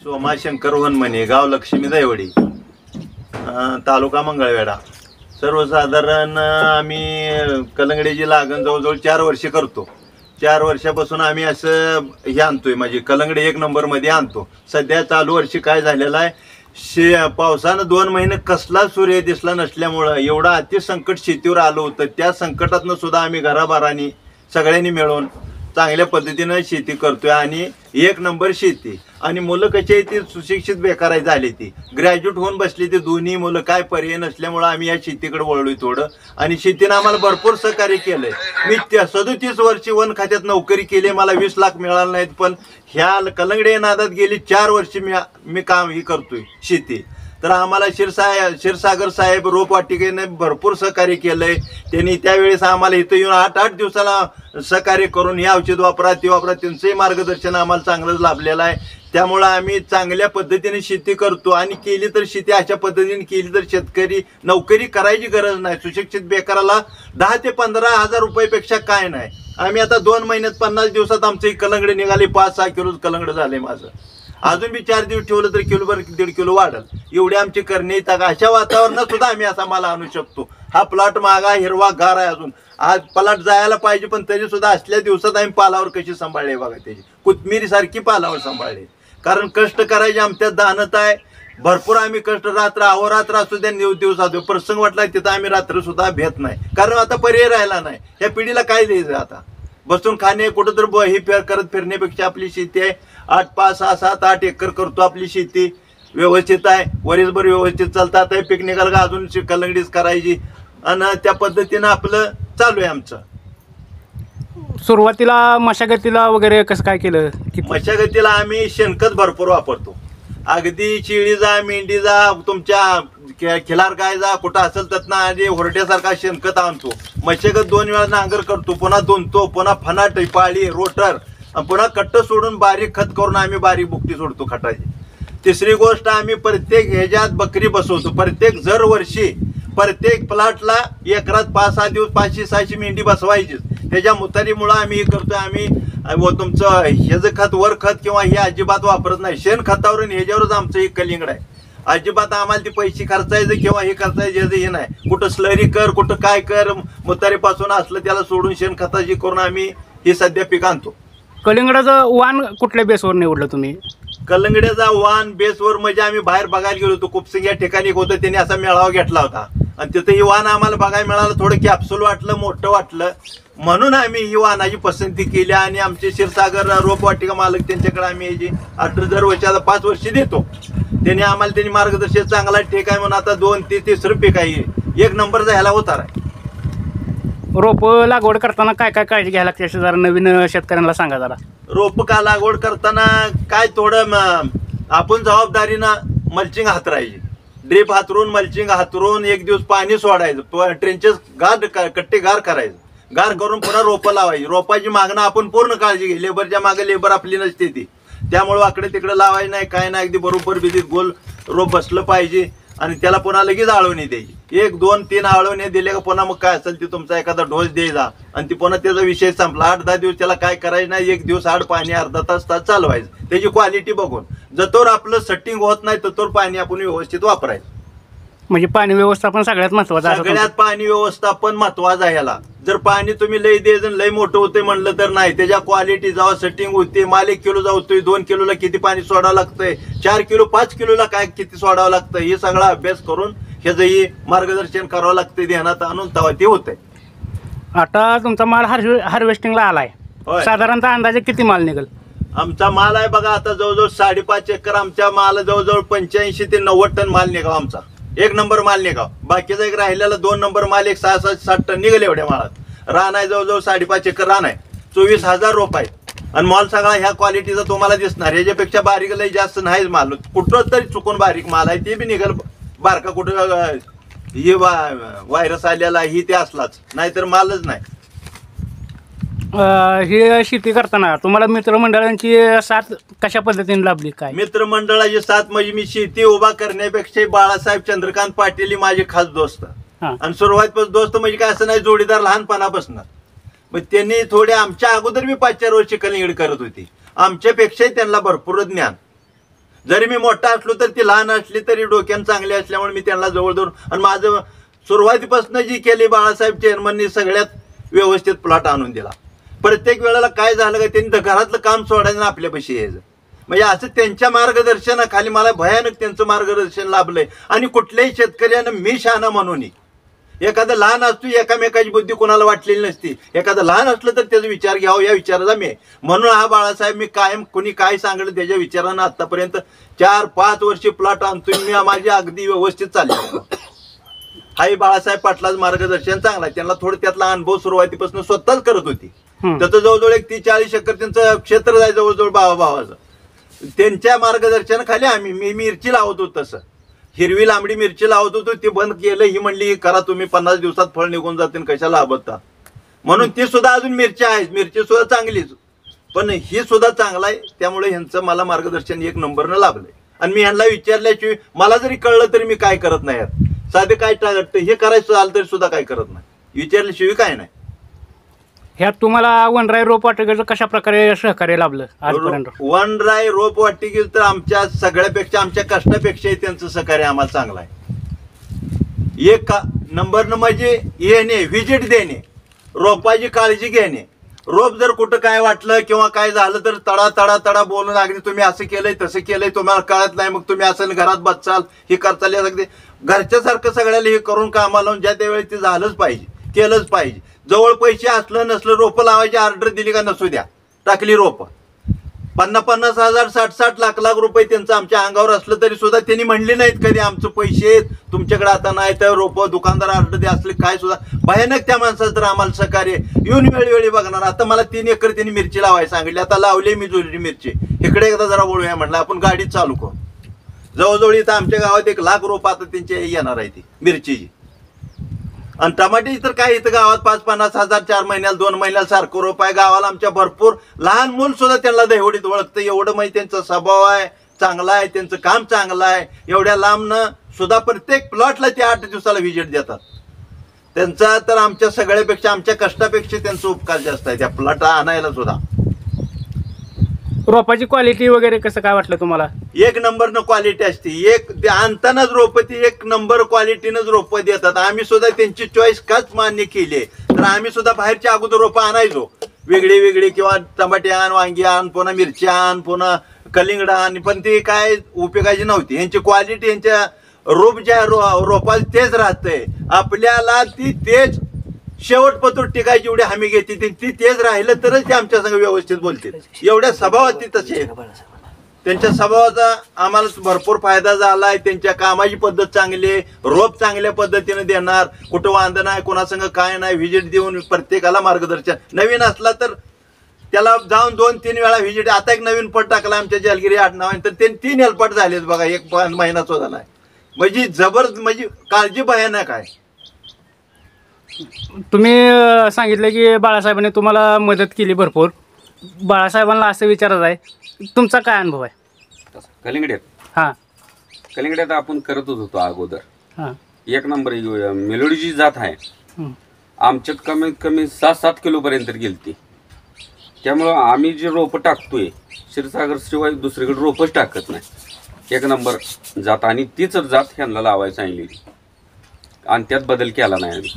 सोमा शंकर वनमने, गाव लक्ष्मी दैवडी, तालुका मंगळवेढा. सर्वसाधारण आम्ही कलंगडीची लागण जवळजवळ 4 वर्षे करतो. 4 वर्षापासून आम्ही असं हे आणतोय, म्हणजे कलंगडी 1 नंबरमध्ये आणतो. सध्या चालू वर्षी काय झालेलं आहे, पावसानं 2 महिने कसला सूर्य दिसला नसल्यामुळं एवढं अतिसंकट शेतीवर आलं होतं. त्या संकटातनं सुद्धा आम्ही घराबारांनी सगळ्यांनी मिळून चांगल्या पद्धतीनं शेती करतोय आणि 1 नंबर शेती. आणि मुलं कशी आहे ती सुशिक्षित बेकार झाली, ती ग्रॅज्युएट होऊन बसली, ती दोन्ही मुलं. काय पर्याय नसल्यामुळं आम्ही या शेतीकडे वळलोय थोडं. आणि शेतीनं आम्हाला भरपूर सहकार्य केलंय. मी 37 वर्षी वन खात्यात नोकरी केली, मला 20 लाख मिळालं नाहीत, पण ह्या कलंगडी नादात गेली 4 वर्षी मी काम ही करतोय शेती. तर आम्हाला क्षीरसागर साहेब रोपवाटिकेने भरपूर सहकार्य केलंय. त्यांनी त्यावेळेस आम्हाला इथं येऊन 8 दिवसाला सहकार्य करून हे औषध वापरा ते वापरा, त्यांचंही मार्गदर्शन आम्हाला चांगलंच लाभलेलं आहे. त्यामुळं आम्ही चांगल्या पद्धतीने शेती करतो. आणि केली तर शेती अशा पद्धतीने केली तर शेतकरी नोकरी करायची गरज नाही. सुशिक्षित बेकाराला 10 ते 15 हजार रुपयापेक्षा काय नाही. आम्ही आता 2 महिन्यात 50 दिवसात आमचं कलंगडी निघाली, 5-6 किलो कलंगड झालंय माझं. अजून मी 4 दिवस ठेवलं तर किलोभर 1.5 किलो वाढल, एवढी आमची करणे. अशा वातावरणात सुद्धा आम्ही असा माल आणू शकतो. हा प्लॉट मागा हिरवा गार आहे, अजून आज प्लॉट जायला पाहिजे, पण तरी सुद्धा असल्या दिवसात आम्ही पालावर कशी सांभाळले बघा, त्याची कोथमिरी सारखी पालावर सांभाळले. कारण कष्ट करायचे आमच्यात दानत आहे भरपूर. आम्ही कष्ट रात्र अहोरात्र असू द्या, दिवस असू, प्रसंग वाटला तिथं आम्ही रात्र सुद्धा भेट नाही. कारण आता पर्याय राहिला नाही. ह्या पिढीला काय द्यायचं आता, बसून खाणे कुठं तर ही करत फिरण्यापेक्षा आपली शेती आहे. 8, 5, 6, 7, 8 एकर करतो आपली शेती, व्यवस्थित आहे. वरीसभर व्यवस्थित चालतात आहे. पिकनिकला का अजून कलंगडीच करायची आणि त्या पद्धतीनं आपलं चालू आहे आमचं. सुरुवातीला मशागतीला वगैरे कसं काय केलं? मशागतीला आम्ही शेणखत भरपूर वापरतो. अगदी शिळी जा, मेंढी जा, तुमच्या खिलार गाय जा, कुठं असेल त्यातनं आधी होरट्यासारखा शेणखत आणतो. मशागत 2 वेळा नांगर करतो, पुन्हा धुणतो, पुन्हा फनाट पाळी रोटर, पुन्हा कट्ट सोडून बारीक खत करून आम्ही बारीक बुकटी सोडतो खताची. 3री गोष्ट, आम्ही प्रत्येक ह्याच्यात बकरी बसवतो. प्रत्येक वर्षी प्रत्येक प्लॉटला एकरात 5-6 दिवस 500-600 मेंढी बसवायची. ह्याच्या मुतारीमुळं आम्ही हे करतोय. आम्ही तुमचं ह्याचं खत वर खत किंवा हे अजिबात वापरत नाही. शेण खतावरून ह्याच्यावरच आमचं हे कलिंगड आहे. अजिबात आम्हाला ती पैसे खर्चायचं किंवा हे खर्चायचं ह्याचं हे नाही. कुठं स्लरी कर, कुठं काय कर, मुतारीपासून असलं त्याला सोडून शेण खताची करून आम्ही हे सध्या पीक आणतो. कलिंगडाचं वाण कुठल्या बेसवर निवडलं तुम्ही? कलंगड्याचा वाण बेसवर म्हणजे आम्ही बाहेर बघायला गेलो होतो. कुपसिंग या ठिकाणी होतं, त्यांनी असा मेळावा घेतला होता आणि तिथं ही वाण आम्हाला बघायला मिळालं. थोडं कॅप्सूल वाटलं, मोठं वाटलं, म्हणून आम्ही ही वाणाची पसंती केली. आणि आमचे क्षीरसागर रोपवाटिका मालक त्यांच्याकडे आम्ही याची 18 वर्षाला 5 वर्ष देतो. त्यांनी आम्हाला मार्गदर्शन चांगला ठीक आहे म्हणून आता 2 ते 3 पीक आहे. 1 नंबरचा ह्याला होता आहे. रोप लागवड करताना काय काय काळजी घ्यायला लागते जरा नवीन शेतकऱ्यांना सांगा जरा. रोप का लागवड करताना काय थोडं आपण जबाबदारीनं मल्चिंग हातरायची. ड्रीप हातरून मल्चिंग हातरून 1 दिवस पाणी सोडायचं, ट्रेंचेस कट्टे गार करायचं. गार करून पुन्हा रोपं लावायची. रोपाची मागणं आपण पूर्ण काळजी घ्यायची. लेबरच्या मागे लेबर आपली नसते ती, त्यामुळे वाकडे तिकडे लावायचं नाही, काय नाही. अगदी बरोबर बिदीत गोल रोप बसलं पाहिजे. आणि त्याला पुन्हा लगेच आळवणी द्यायची. 1, 2, 3 आळवणी दिले का पुन्हा मग काय असेल ती तुमचा एखादा डोस द्यायचा आणि ती पुन्हा त्याचा विषय संपला. 8-10 दिवस त्याला काय करायचं नाही. 1 दिवस आड पाणी अर्धा तास चालवायचं. त्याची क्वालिटी बघून जतोर आपलं सेटिंग होत नाही ततोर पाणी आपण व्यवस्थित वापरायचं. म्हणजे पाणी व्यवस्थापन सगळ्यात महत्वाचं. सगळ्यात पाणी व्यवस्थापन महत्वाचं आहे ह्याला. जर पाणी तुम्ही लई द्यायचं लई मोठं होते म्हणलं तर नाही. त्याच्या क्वालिटी जेव्हा सेटिंग होते, माल 1 किलो जातोय, 2 किलोला किती पाणी सोडावं लागतंय, 4 किलो 5 किलोला काय किती सोडावं लागतं, हे सगळा अभ्यास करून ह्याचंही मार्गदर्शन करावं लागतं. ध्यानात आणून तेव्हा ते होतंय. आता तुमचा माल हार्वेस्टिंगला आलाय, साधारणतः अंदाजे किती माल निघेल? आमचा माल आहे बघा आता जवळजवळ 5.5 एकर. आमच्या माल जवळजवळ 85 ते 90 टन माल निघावा. आमचा 1 नंबर माल निघाव. बाकीचा एक राहिलेला 2 नंबर माल 6-7 टन निघेल एवढ्या माळात. रान आहे जवळजवळ 5.5 एकर रान आहे. 24,000 रोप आहेत. आणि माल सगळा ह्या क्वालिटीचा तुम्हाला दिसणार. ह्याच्यापेक्षा बारीक लई जास्त नाहीच माल. कुठं तरी चुकून बारीक माल आहे ते बी निघेल. बारका कुठं हे व्हायरस आलेला ही ते असलाच, नाहीतर मालच नाही. ही शेती करताना तुम्हाला मित्रमंडळांची साथ कशा पद्धतीने लाभली? काय मित्रमंडळाची साथ म्हणजे मी शेती उभा करण्यापेक्षा बाळासाहेब चंद्रकांत पाटील ही माझे खास दोस्त. आणि सुरुवातीपासून दोस्त म्हणजे काय असं नाही, जोडीदार लहानपणापासून. मग त्यांनी थोडे आमच्या अगोदर मी 5-4 वर्ष कलिंगड करत होती. आमच्यापेक्षाही त्यांना भरपूर ज्ञान. जरी मी मोठा असलो तर ती लहान असली तरी डोक्यानं चांगली असल्यामुळे मी त्यांना जवळ धरून आणि माझं सुरुवातीपासून जी केली बाळासाहेब चेअरमननी सगळ्यात व्यवस्थित प्लॉट आणून दिला. प्रत्येक वेळेला काय झालं का त्यांनी घरातलं काम सोडायचं आणि आपल्यापाशी यायचं. म्हणजे असं त्यांच्या मार्गदर्शनाखाली मला भयानक त्यांचं मार्गदर्शन लाभलंय. आणि कुठल्याही शेतकऱ्यानं मी शहाणा म्हणून एखादं लहान असतो एकामेकाची बुद्धी कोणाला वाटलेली नसती. एखादं लहान असलं तर त्याचा विचार घ्यावा या विचाराचा मी म्हणून हा बाळासाहेब मी कायम कोणी काय सांगलं त्याच्या विचारानं आतापर्यंत 4-5 वर्षी प्लॉट आणतोय मी. माझी अगदी व्यवस्थित चालली. हाही बाळासाहेब पाटलाचं मार्गदर्शन चांगला आहे. त्यांना थोडं त्यातला अनुभव सुरुवातीपासून स्वतःच करत होती. त्याचं जवळजवळ एक 30-40 एकर त्यांचं क्षेत्र जाय जवळजवळ भावाचं. त्यांच्या मार्गदर्शनाखाली मी मिरची लावत होतो. तसं हिरवी लांबडी मिरची लावत होतो. ती बंद केलं. ही म्हणली करा तुम्ही 50 दिवसात फळ निघून जाते कशाला आबदता म्हणून ती सुद्धा अजून मिरची आहे. मिरची सुद्धा चांगलीच पण ही सुद्धा चांगला आहे. त्यामुळे ह्यांचं मला मार्गदर्शन 1 नंबरनं लाभलंय. आणि मी ह्यांना विचारल्याशिवाय मला जरी कळलं तरी मी काय करत नाही. साधे काय टाळत हे करायचं आलं तरी सुद्धा काय करत नाही. विचारल्याशिवाय काय नाही. ह्यात तुम्हाला वनराई रोपवाटिकेचं कशा प्रकारे सहकार्य लाभलं आजपर्यंत? वनराई रोपवाटिकेचं तर आमच्या सगळ्यापेक्षा आमच्या कष्टापेक्षाही त्यांचं सहकार्य आम्हाला चांगलं आहे. 1 नंबरनं म्हणजे येणे व्हिजिट देणे, रोपाची काळजी घेणे. रोप जर कुठं काय वाटलं किंवा काय झालं तर तडा बोलून अगदी तुम्ही असं केलंय तसं केलंय तुम्हाला कळत नाही मग तुम्ही असं घरात बसचाल हे करताल अगदी घरच्यासारखं सगळ्याला हे करून कामाला लावून ज्या त्यावेळी ते झालंच पाहिजे केलंच पाहिजे. जवळ पैसे असलं नसलं रोपं लावायची ऑर्डर दिली का नसू द्या टाकली रोपं 50,000 60 लाख रुपये त्यांचं आमच्या अंगावर असलं तरी सुद्धा त्यांनी म्हणले नाहीत कधी आमचं पैसे तुमच्याकडे आता नाही तर रोपं दुकानदार ऑर्डर दे असले काय सुद्धा. भयानक त्या माणसाचं तर आम्हाला सहकार्य येऊन वेळोवेळी बघणार. आता मला 3 एकर त्यांनी मिरची लावायला सांगितली. आता लावली मी जुरी मिरची. इकडे एकदा जरा वळूया म्हटलं आपण गाडी चालू करू. जवळजवळ इथं आमच्या गावात 1 लाख रोपं आता त्यांची येणार आहे ती मिरचीची. आणि टमाटे तर काय इथं गावात 50-50 हजार 4 महिन्याला 2 महिन्याला सारखं रोप आहे. गावाला आमच्या भरपूर लहान मूल सुद्धा त्यांना दहिवडीत ओळखतं. एवढं माहिती त्यांचा स्वभाव आहे चांगला आहे. त्यांचं काम चांगलं आहे. एवढ्या लांबनं सुद्धा प्रत्येक प्लॉटला ते 8 दिवसाला व्हिजिट देतात. त्यांचा तर आमच्या सगळ्यापेक्षा आमच्या कष्टापेक्षा त्यांचा उपकार जास्त आहे त्या प्लॉट आणायला सुद्धा. रोपाची क्वालिटी वगैरे कसं काय वाटलं तुम्हाला? 1 नंबरनं क्वालिटी असते. आणतानाच रोप ती 1 नंबर क्वालिटीनंच रोपं देतात. आम्ही सुद्धा त्यांची चॉईस काच मान्य केली आहे. तर आम्ही सुद्धा बाहेरच्या अगोदर रोपं आणायचो वेगळी किंवा टमाटे आण वांगी आण पुन्हा मिरची आण पुन्हा कलिंगड आण पण ती काय उपयोगाची नव्हती. यांची क्वालिटी यांच्या रोप ज्या रोपाला तेच राहतंय आपल्याला ती तेच शेवटपत्र टिकायची एवढी हमी घेते ती तेच राहिलं तरच ते आमच्या संग व्यवस्थित बोलते. एवढ्या स्वभावात ती तसे त्यांच्या स्वभावाचा आम्हाला भरपूर फायदा झाला आहे. त्यांच्या कामाची पद्धत चांगली आहे. रोप चांगल्या पद्धतीने देणार. कुठं वांद नाही कोणासंग काय नाही. व्हिजिट देऊन प्रत्येकाला मार्गदर्शन. नवीन असला तर त्याला जाऊन 2-3 वेळा व्हिजिट. आता एक नवीन पट टाकला आमच्या जलगिरी 8 नावाने तर ते 3 हेल्पट झालेत बघा. 1 महिना सुद्धा नाही. म्हणजे जबरदस्त म्हणजे काळजी भयानक आहे. तुम्ही सांगितलं की बाळासाहेबांनी तुम्हाला मदत केली भरपूर. बाळासाहेबांना असं विचारायचं आहे तुमचा काय अनुभव आहे? कलिंगड्यात हां कलिंगड्यात आपण करतच होतो अगोदर. हां 1 नंबर मेलोडी जी जात आहे आमच्यात कमीत कमी 7-7 किलोपर्यंत गेलती. त्यामुळं आम्ही जे रोपं टाकतोय क्षीरसागर शिवाय दुसरीकडे रोपच टाकत नाही. 1 नंबर जात आणि तीच जात ह्यांना लावायला सांगितली आणि त्यात बदल केला नाही आम्ही.